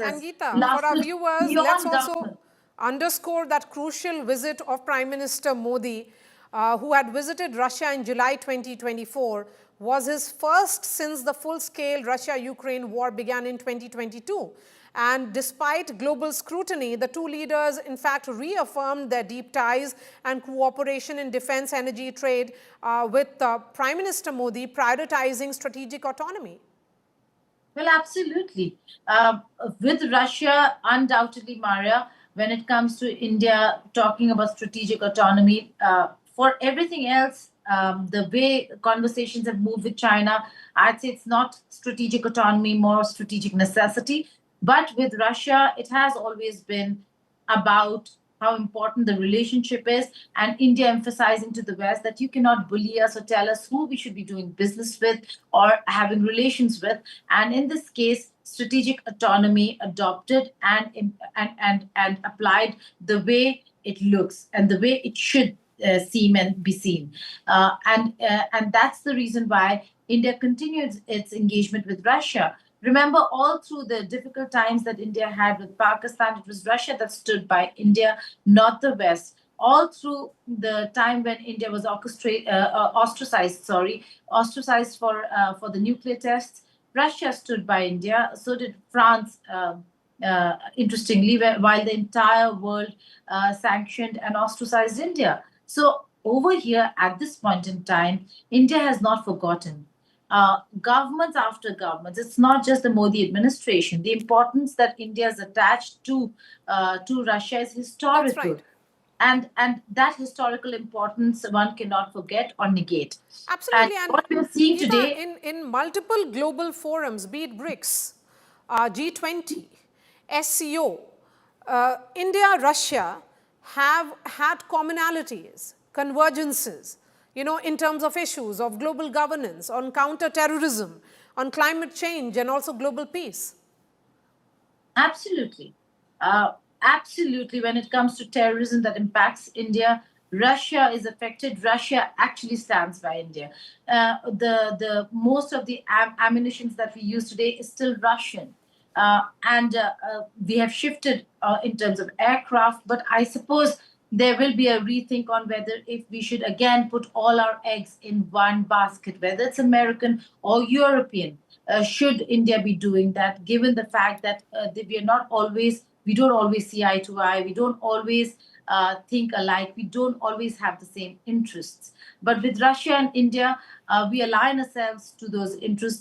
And Geeta, for our lasted viewers, let's beyond also government. underscore that crucial visit of Prime Minister Modi, who had visited Russia in July 2024, was his first since the full-scale Russia-Ukraine war began in 2022. And despite global scrutiny, the two leaders, in fact, reaffirmed their deep ties and cooperation in defense, energy, trade, with Prime Minister Modi prioritizing strategic autonomy. Well, absolutely. With Russia, undoubtedly, Maria, when it comes to India talking about strategic autonomy, for everything else, the way conversations have moved with China, I'd say it's not strategic autonomy, more strategic necessity. But with Russia, it has always been about how important the relationship is, and India emphasizing to the West that you cannot bully us or tell us who we should be doing business with or having relations with. And in this case, strategic autonomy adopted and applied the way it looks and the way it should seem and be seen. And that's the reason why India continues its engagement with Russia. Remember, all through the difficult times that India had with Pakistan, it was Russia that stood by India, not the West. All through the time when India was ostracized for the nuclear tests, Russia stood by India. So did France. Interestingly, while the entire world sanctioned and ostracized India. So over here, at this point in time, India has not forgotten. Governments after governments, it's not just the Modi administration. The importance that India has attached to Russia is historical. That's right. And that historical importance one cannot forget or negate. Absolutely. And what we're seeing Geeta, today, in multiple global forums, be it BRICS, G20, SCO, India, Russia have had commonalities, convergences, in terms of issues of global governance, on counter-terrorism, on climate change, and also global peace. absolutely. Absolutely, when it comes to terrorism that impacts India, Russia is affected. Russia actually stands by India. The most of the ammunitions that we use today is still Russian. And we have shifted in terms of aircraft, but I suppose there will be a rethink on whether if we should again put all our eggs in one basket, whether it's American or European. Should India be doing that, given the fact that we don't always see eye to eye, we don't always think alike, we don't always have the same interests. But with Russia and India, we align ourselves to those interests.